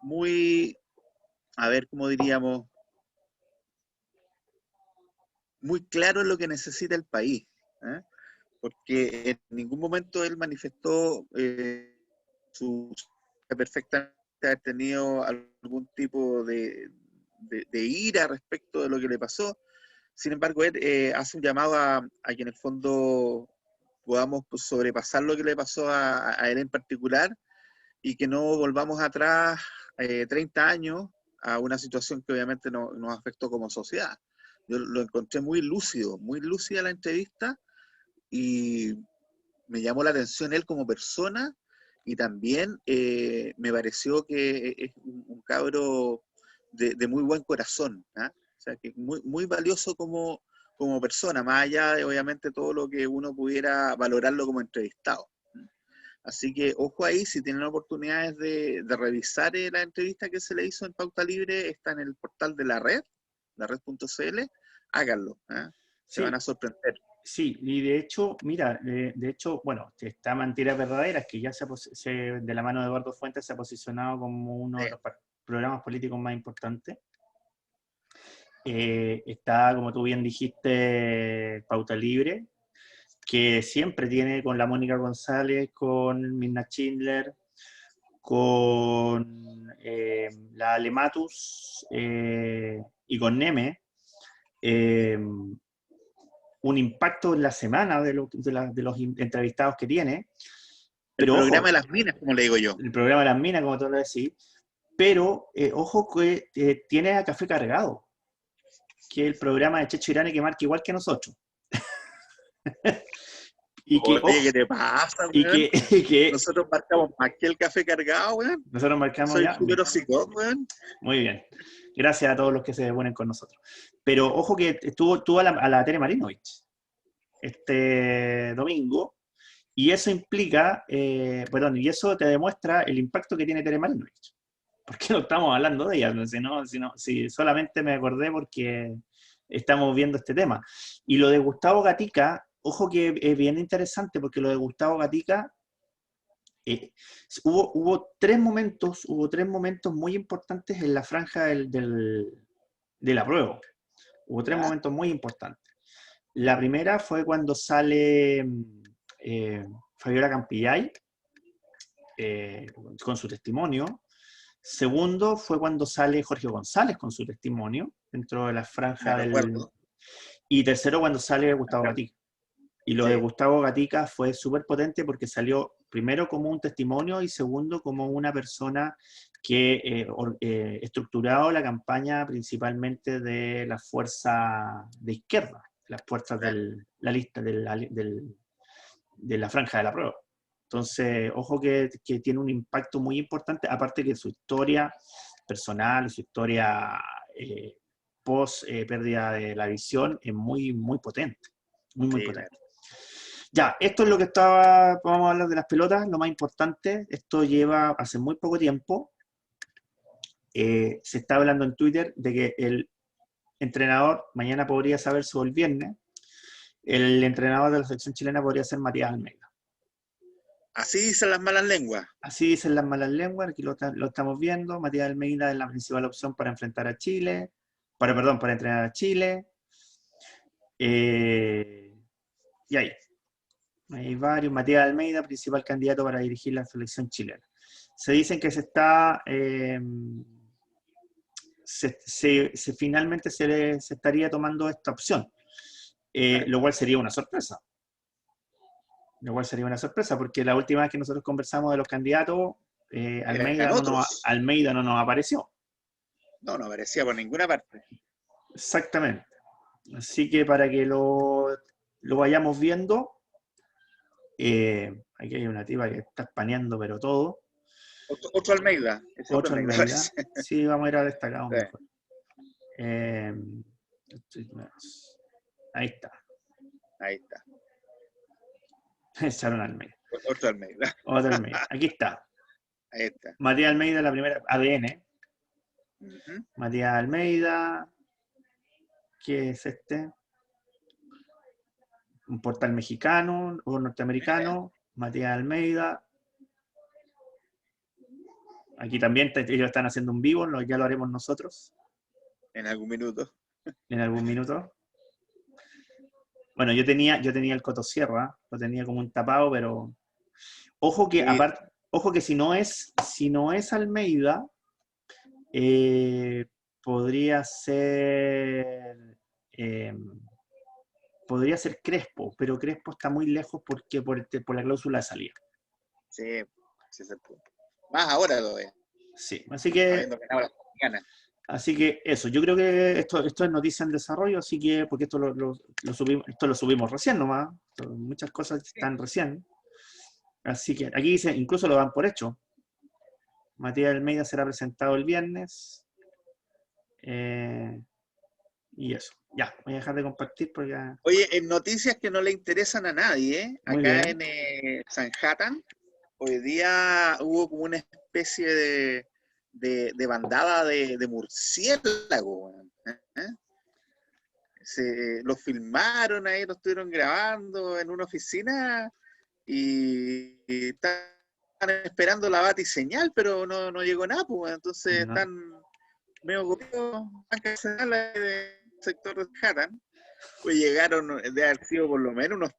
muy, a ver, ¿cómo diríamos? Muy claro en lo que necesita el país, ¿eh? Porque en ningún momento él manifestó su perfectamente haber tenido algún tipo de ira respecto de lo que le pasó. Sin embargo, él hace un llamado a que en el fondo podamos pues, sobrepasar lo que le pasó a él en particular y que no volvamos atrás 30 años a una situación que obviamente nos afectó como sociedad. Yo lo encontré muy lúcida la entrevista y me llamó la atención él como persona y también me pareció que es un cabro de muy buen corazón, ¿eh? O sea, que muy valioso como persona, más allá de obviamente todo lo que uno pudiera valorarlo como entrevistado. Así que ojo ahí, si tienen oportunidades de revisar la entrevista que se le hizo en Pauta Libre, está en el portal de la red.cl, háganlo, ¿eh? Se van Sí, a sorprender. sí, y de hecho, mira, de hecho, bueno, está Mentiras Verdaderas, que ya de la mano de Eduardo Fuentes se ha posicionado como uno de los programas políticos más importantes. Está, como tú bien dijiste, Pauta Libre, que siempre tiene con la Mónica González, con Mirna Schindler, con la Alematus y con Neme, un impacto en la semana de los entrevistados que tiene. El Pero programa ojo, de las minas, como le digo yo. el programa de las minas, como tú lo decís, pero ojo que tiene a Café Cargado, que es el programa de Checho Irán que marca igual que nosotros. y que, Oye, ojo, ¿qué te pasa, y weón? que, y que Nosotros marcamos más que el café cargado, weón. nosotros marcamos Soy ya. súper hocicón, weón. Muy bien. Gracias a todos los que se ponen con nosotros. Pero ojo que estuvo a la Tere Marinovich este domingo, y eso implica, y eso te demuestra el impacto que tiene Tere Marinovich. ¿Por qué no estamos hablando de ella? Si solamente me acordé porque estamos viendo este tema. Y lo de Gustavo Gatica, ojo que es bien interesante, porque lo de Gustavo Gatica, hubo tres momentos muy importantes en la franja del apruebo. Hubo tres ¿Ya? momentos muy importantes. La primera fue cuando sale Fabiola Campillay con su testimonio. Segundo fue cuando sale Jorge González con su testimonio dentro de la Me franja del... recuerdo. Y tercero cuando sale Gustavo Gatica. Y lo de Sí, Gustavo Gatica fue súper potente porque salió primero como un testimonio y segundo como una persona que estructurado la campaña principalmente de la fuerza de izquierda, las fuerzas claro. de la lista de la franja de la prueba. Entonces, ojo que tiene un impacto muy importante, aparte que su historia personal, su historia post pérdida de la visión es muy potente, muy Sí, claro. potente. Ya, esto es lo que vamos a hablar de las pelotas, lo más importante, esto lleva hace muy poco tiempo, se está hablando en Twitter de que el entrenador mañana podría saberse o el viernes, el entrenador de la selección chilena podría ser Matías Almeida. Así dicen las malas lenguas. Así dicen las malas lenguas, aquí lo estamos viendo. Matías Almeida es la principal opción para enfrentar a Chile, para entrenar a Chile. Y ahí. Hay varios. Matías Almeida, principal candidato para dirigir la selección chilena. Se dicen que finalmente se estaría tomando esta opción, lo cual sería una sorpresa. Lo cual sería una sorpresa, porque la última vez que nosotros conversamos de los candidatos, Almeida no nos apareció. No aparecía por ninguna parte. Exactamente. Así que para que lo vayamos viendo, aquí hay una tipa que está espaneando, pero todo. Otro Almeida. Otro Almeida. Sí, vamos a ir a destacados mejor. Ahí está. Ahí está. Sharon Almeida. Otro Almeida. Otro Almeida. Aquí está. Ahí está. Matías Almeida, la primera, ADN. Matías Almeida. ¿Qué es este? Un portal mexicano o norteamericano. Matías Almeida. Aquí también ellos están haciendo un vivo, ya lo haremos nosotros. En algún minuto. En algún minuto. Bueno, yo tenía el Cotosierra, lo tenía como un tapado, pero ojo que ojo que si no es Almeida, podría ser Crespo, pero Crespo está muy lejos porque por la cláusula de salida. Sí, ese es el punto. Más ahora lo es. Sí, así que eso, yo creo que esto es noticia en desarrollo, así que, porque esto lo subimos recién nomás, muchas cosas están recién, así que aquí dice, incluso lo dan por hecho. Matías Almeida será presentado el viernes, y eso, ya, voy a dejar de compartir porque ya... Oye, en noticias que no le interesan a nadie, acá en Sanhattan, hoy día hubo como una especie de bandada de murciélagos. Los filmaron ahí, lo estuvieron grabando en una oficina y están esperando la batiseñal, pero no llegó nada, pues, entonces están medio copiados, del sector de Manhattan, pues llegaron, de haber sido por lo menos unos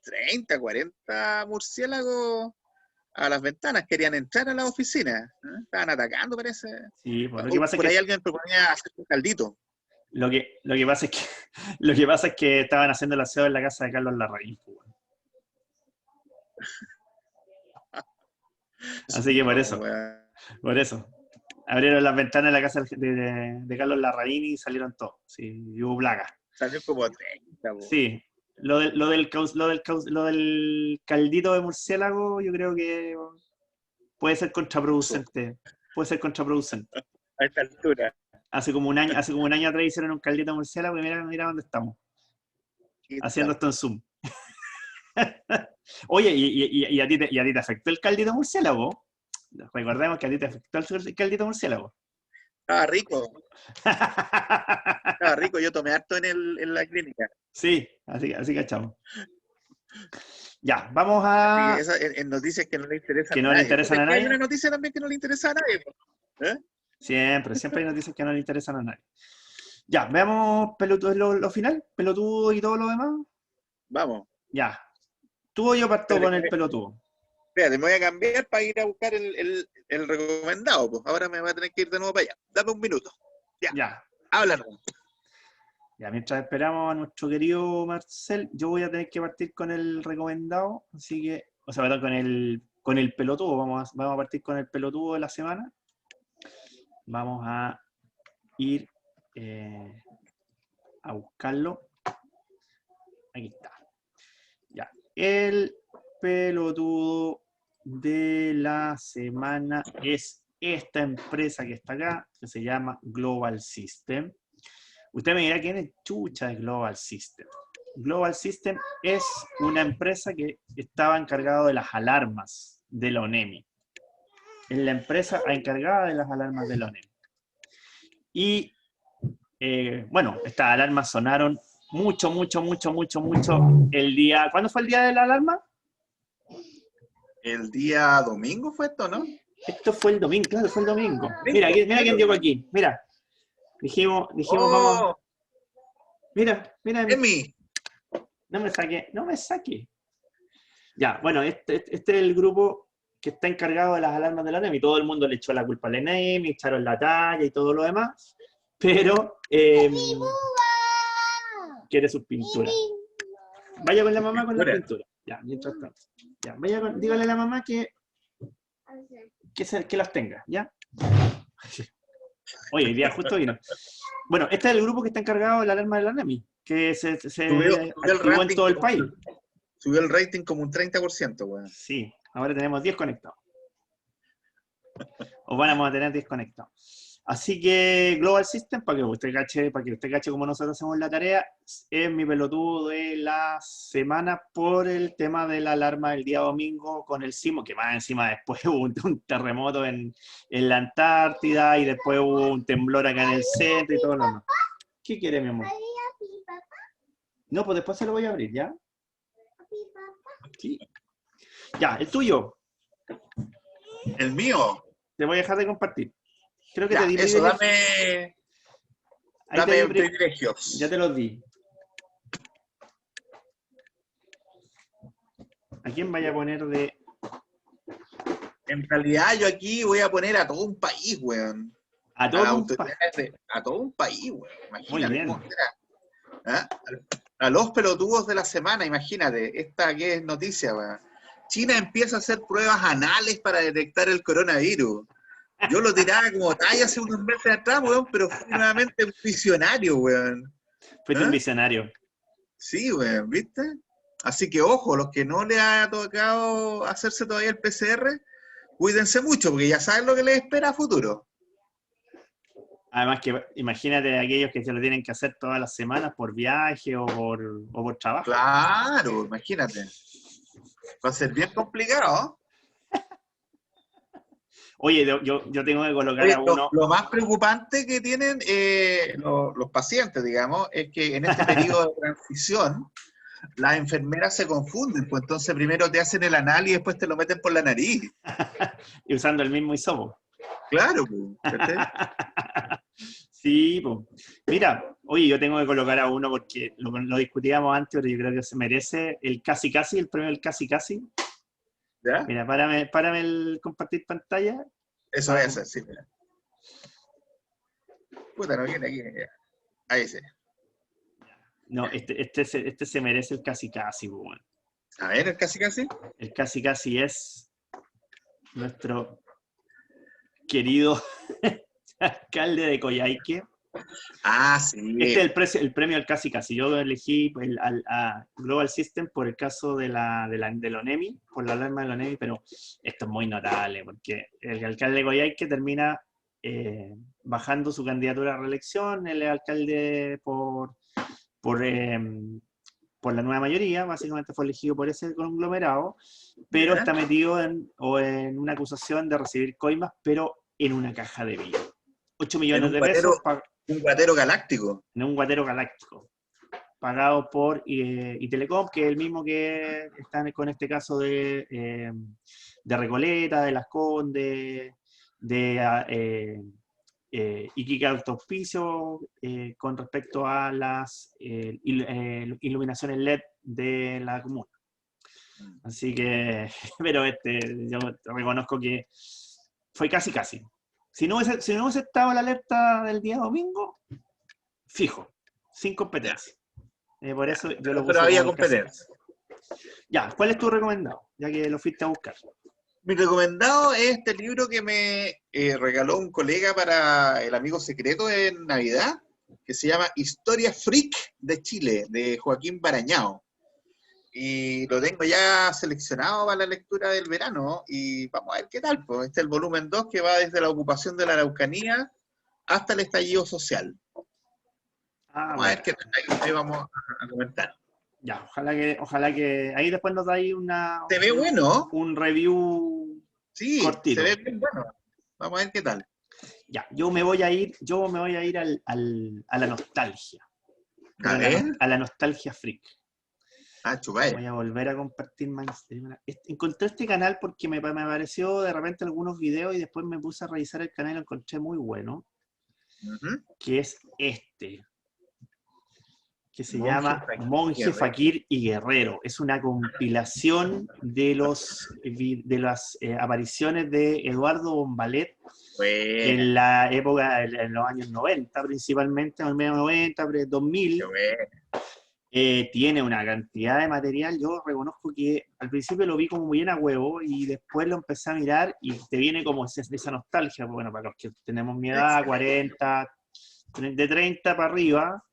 30, 40 murciélagos a las ventanas, querían entrar a la oficina, estaban atacando, parece. Sí, pues, lo que pasa por es ahí que alguien proponía hacer un caldito. Lo que pasa es que estaban haciendo el aseo en la casa de Carlos Larraín. Así que por eso. Abrieron las ventanas de la casa de Carlos Larraín y salieron todos. Sí, y hubo plaga. Salió como 30. Sí. Lo del caldito de murciélago, yo creo que puede ser contraproducente. A esta altura. Hace como un año atrás hicieron un caldito de murciélago y mira dónde estamos. Haciendo esto en Zoom. Oye, ¿y a ti te afectó el caldito de murciélago? Recordemos que a ti te afectó el caldito de murciélago. Estaba rico, yo tomé harto en la clínica. Sí, así cachamos. Ya, vamos a... En noticias que no le interesan a nadie. Le interesan a nadie. Hay una noticia también que no le interesa a nadie. Siempre hay noticias que no le interesan a nadie. Ya, veamos lo final, pelotudo y todo lo demás. Vamos. Ya. Tú o yo parto con el pelotudo. Espérate, me voy a cambiar para ir a buscar el recomendado. Pues. Ahora me voy a tener que ir de nuevo para allá. Dame un minuto. Ya. Háblanos. Ya, mientras esperamos a nuestro querido Marcel, yo voy a tener que partir con el recomendado, así que, con el pelotudo, vamos a partir con el pelotudo de la semana. Vamos a ir a buscarlo. Aquí está. Ya, el pelotudo de la semana es esta empresa que está acá, que se llama Global System. Usted me dirá quién es chucha de Global System. Global System es una empresa que estaba encargada de las alarmas de la ONEMI. Es la empresa encargada de las alarmas de la ONEMI. Y, bueno, estas alarmas sonaron mucho, mucho, mucho, mucho, mucho el día. ¿Cuándo fue el día de la alarma? El día domingo fue esto, ¿no? Esto fue el domingo, claro, fue el domingo. Mira, Domingo, mira sí, quién llegó aquí. Mira, dijimos, vamos. ¡Oh! Mira, ¡Emi! no me saque, no me saque. Ya, bueno, este es el grupo que está encargado de las alarmas de la NEMI. Todo el mundo le echó la culpa a la NEMI, echaron la talla y todo lo demás, pero quiere sus pinturas. Vaya con la mamá con las Pintura. pinturas. Ya, mientras tanto. Ya, dígale a la mamá que las tenga, ¿ya? Oye, el día justo vino. Bueno, este es el grupo que está encargado de la alarma de la NEMI, que se Subió el activó en rating todo el país. Subió el rating como un 30%, weón. Sí, ahora tenemos 10 conectados. O vamos a tener 10 conectados. Así que Global System, para que usted cache como nosotros hacemos la tarea, es mi pelotudo de la semana por el tema de la alarma del día domingo con el sismo, que más encima después hubo un terremoto en la Antártida y después hubo un temblor acá en el centro y todo lo demás. ¿Qué quiere, mi amor? No, pues después se lo voy a abrir, ¿ya? Sí. Ya, el tuyo. El mío. Te voy a dejar de compartir. Creo que Ya, te di eso, privilegios. dame privilegios. Ya te los di. ¿A quién vaya a poner de...? En realidad yo aquí voy a poner a todo un país, weón. A todo un país. A todo un país, weón. Muy Imagínate bien. cómo será. ¿Ah? A los pelotudos de la semana, imagínate. Esta que es noticia, weón. China empieza a hacer pruebas anales para detectar el coronavirus. Yo lo tiraba como talla hace unos meses atrás, weón, pero fue nuevamente un visionario, weón. Fuiste un visionario. Sí, weón, ¿viste? Así que ojo, los que no les ha tocado hacerse todavía el PCR, cuídense mucho, porque ya saben lo que les espera a futuro. Además que imagínate aquellos que se lo tienen que hacer todas las semanas por viaje o por trabajo. Claro, imagínate. Va a ser bien complicado. Oye, yo tengo que colocar Oye, a uno... lo más preocupante que tienen los pacientes, digamos, es que en este periodo de transición, las enfermeras se confunden, pues entonces primero te hacen el anal y después te lo meten por la nariz. y usando el mismo hisopo. Claro, pues. Sí, pues. Mira, oye, yo tengo que colocar a uno porque lo discutíamos antes, pero yo creo que se merece el casi casi, el premio del casi casi. ¿Ya? Mira, párame el compartir pantalla. Eso voy a hacer, sí, mira. Puta, no viene aquí. Ahí sí. No, este se merece el casi casi, pues, bueno. A ver, el casi casi. El casi casi es nuestro querido alcalde de Coyhaique. Ah, sí. Este es el premio al casi casi. Yo elegí a Global System por el caso de la ONEMI, por la alarma de la ONEMI, pero esto es muy notable, porque el alcalde de Coyhaique termina bajando su candidatura a reelección, él es alcalde por la nueva mayoría, básicamente fue elegido por ese conglomerado, pero está metido en una acusación de recibir coimas, pero en una caja de vino. 8 millones de pesos. Un guatero galáctico. En un guatero galáctico, pagado por Telecom, que es el mismo que está con este caso de Recoleta, de Las Condes, de Iquique Autospicio, con respecto a las iluminaciones LED de la comuna. Así que, pero yo reconozco que fue casi casi. Si no hubiese estado la alerta del día domingo, fijo, sin competencia. Por eso yo lo puse. Pero había competencia. Ya, ¿cuál es tu recomendado? Ya que lo fuiste a buscar. Mi recomendado es este libro que me regaló un colega para el amigo secreto en Navidad, que se llama Historia Freak de Chile, de Joaquín Barañao. Y lo tengo ya seleccionado para la lectura del verano y vamos a ver qué tal. Pues este es el volumen 2 que va desde la ocupación de la Araucanía hasta el estallido social. Vamos a ver qué tal. Ahí vamos a comentar. Ya, ojalá que ahí después nos dais Se ve bueno. Un review cortito. Se ve bien bueno. Vamos a ver qué tal. Ya, yo me voy a ir a la nostalgia. A ver. A la nostalgia freak. Ah, chupay. Voy a volver a compartir mainstream. Encontré este canal porque me pareció de repente algunos videos y después me puse a revisar el canal y lo encontré muy bueno, que es este, que se Monje llama Fakir Monje, Guerrero. Fakir y Guerrero. Es una compilación de las apariciones de Eduardo Bombalet Buena. en la época, en los años 90 principalmente, en los años 90, 2000. Qué buena. Tiene una cantidad de material. Yo reconozco que al principio lo vi como muy bien a huevo y después lo empecé a mirar y te viene como esa nostalgia. Bueno, para los que tenemos mi edad, Excelente. 40, de 30 para arriba,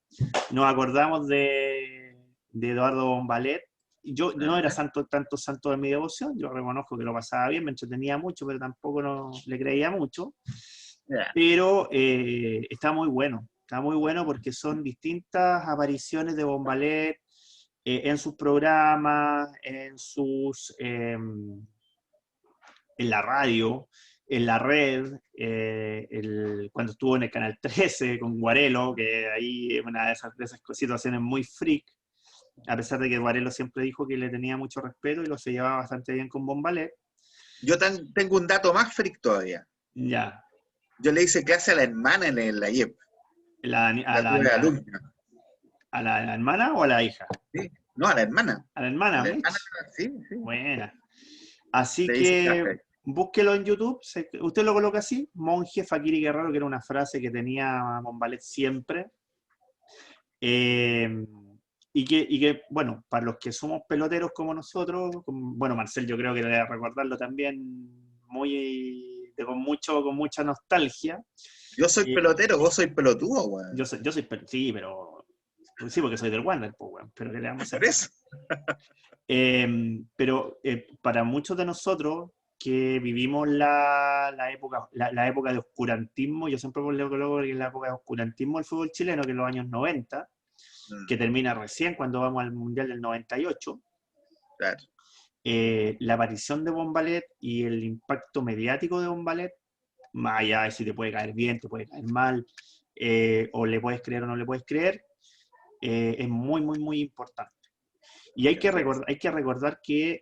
nos acordamos de Eduardo Bombalet. Yo no era Ajá. tanto santo de mi devoción, yo reconozco que lo pasaba bien, me entretenía mucho, pero tampoco le creía mucho. Ya. Pero está muy bueno porque son distintas apariciones de Bombalet en sus programas, en la radio, en la red, cuando estuvo en el Canal 13 con Guarelo, que ahí es una de esas situaciones muy freak, a pesar de que Guarelo siempre dijo que le tenía mucho respeto y lo se llevaba bastante bien con Bombalet. Yo tengo un dato más freak todavía. Ya, Yo le hice clase a la hermana en la IEP. la, a, La la, tuve de alumna. a la hermana o a la hija. Sí. No, a la hermana. A la A hermana, la hermana, Mitch. sí, sí. Buena. Así Le hice que clase. búsquelo en YouTube. Usted lo coloca así, Monje, Fakir y Guerrero, que era una frase que tenía Bombalet siempre. Eh, bueno, para los que somos peloteros como nosotros, bueno, Marcel yo creo que debe recordarlo también con mucha nostalgia. Yo soy Eh, pelotero, vos sois pelotudo, weón. sí, pero sí, porque soy del Wander, pues, bueno, pero ¿qué le vamos a Por hacer? eso. Pero para muchos de nosotros que vivimos la época de oscurantismo, yo siempre lo coloco en la época de oscurantismo del fútbol chileno, que es los años 90, Mm, que termina recién cuando vamos al Mundial del 98, claro. la aparición de Bombalet y el impacto mediático de Bombalet, más allá de si te puede caer bien, te puede caer mal, o le puedes creer o no le puedes creer, es muy, muy, muy importante. Y Así es. hay que recordar que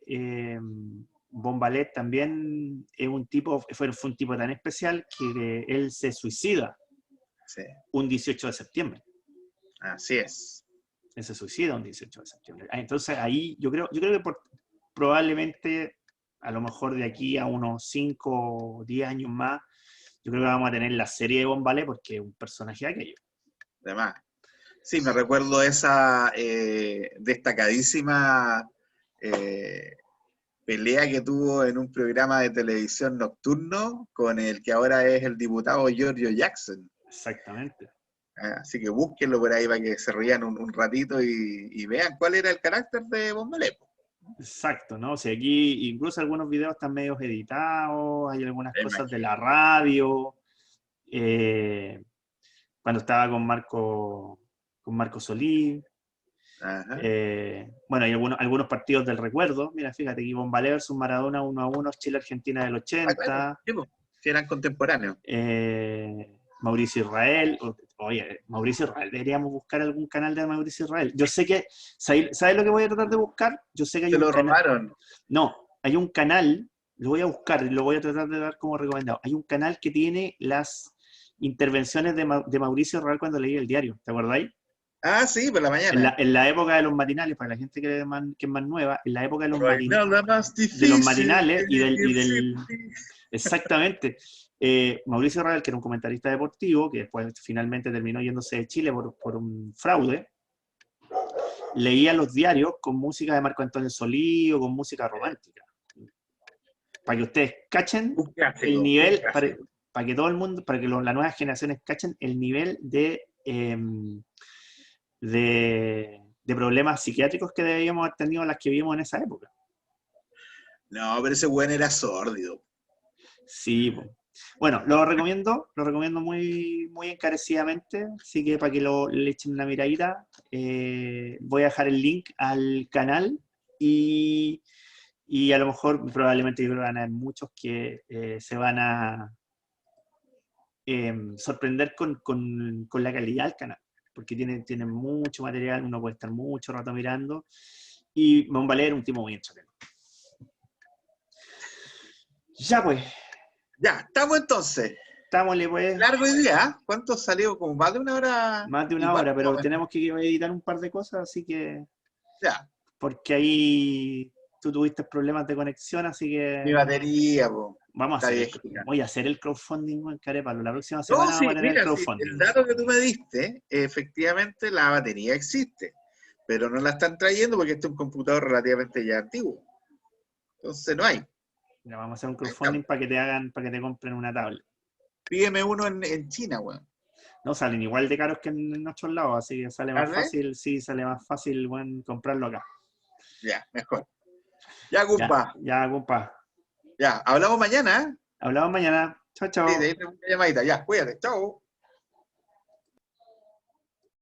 Bombalet también es fue un tipo tan especial que él se suicida Sí. un 18 de septiembre. Así es. Él se suicida un 18 de septiembre. Entonces ahí yo creo que probablemente, a lo mejor de aquí a unos 5 o 10 años más, yo creo que vamos a tener la serie de Bombalet porque es un personaje de aquello. Además. Sí, me recuerdo esa destacadísima eh, pelea que tuvo en un programa de televisión nocturno con el que ahora es el diputado Giorgio Jackson. Exactamente. Así que búsquenlo por ahí para que se rían un ratito y vean cuál era el carácter de Bombalé. Exacto, ¿no? O sea, aquí incluso algunos videos están medios editados, hay algunas Me cosas de imagino. la radio, eh, cuando estaba con Marco Solí. Ajá. Bueno, hay algunos partidos del recuerdo. Mira, fíjate, aquí Bombalé versus Maradona 1-1, Chile-Argentina del Ah, claro. 80, Sí, po. Sí, eran contemporáneos. Mauricio Israel. Oye, Mauricio Israel, deberíamos buscar algún canal de Mauricio Israel. Yo sé que, ¿sabes lo que voy a tratar de buscar? Yo sé que hay Se un lo canal, robaron. no, hay un canal, lo voy a buscar y lo voy a tratar de dar como recomendado. Hay un canal que tiene las intervenciones de Mauricio Israel cuando leía el diario, ¿te acordáis? Ah, sí, por la mañana. En la época de los matinales, para la gente que es más nueva, en la época No hay nada más de los difícil matinales que vivir sin ti. exactamente, Mauricio Real, que era un comentarista deportivo, que después finalmente terminó yéndose de Chile por un fraude, leía los diarios con música de Marco Antonio Solí o con música romántica. Para que ustedes cachen Un el clásico, un nivel, clásico. para que todo el mundo, para que las nuevas generaciones cachen el nivel de problemas psiquiátricos que debíamos haber tenido las que vivimos en esa época. No, pero ese weón era sórdido. Sí, po. Bueno, lo recomiendo muy, muy encarecidamente, así que para que le echen una miradita, voy a dejar el link al canal y a lo mejor probablemente yo creo que van a haber muchos que se van a sorprender con la calidad del canal. porque tiene mucho material, uno puede estar mucho rato mirando, y Von Valer un tipo muy entretenido. Ya pues, Ya, estamos entonces. estámosle pues, Largo idea, ¿eh? ¿Cuánto salió? Como más de una hora. más de Y una más hora, o pero menos. tenemos que editar un par de cosas, así que, Ya, porque ahí tú tuviste problemas de conexión, así mi que batería, po, vamos a está hacer viejita. voy a hacer el crowdfunding en Carepalo. La próxima No, semana vamos sí, a tener el mira, sí, el crowdfunding. dato que tú me diste, efectivamente la batería existe, pero no la están trayendo porque este es un computador relativamente ya antiguo. Entonces no hay. Ya vamos a hacer un Ahí está. crowdfunding para que te compren una tablet. Pídeme uno en China, weón. No salen igual de caros que en otros lados, así que sale más ¿Vale? fácil, sí, sale más fácil, bueno, comprarlo acá. Ya, mejor. Ya, Ya, compa. ya, compa. Ya, hablamos mañana, ¿eh? Hablamos mañana. Chao, Sí, de ahí chao. tengo una llamadita. Ya, cuídate. Chao.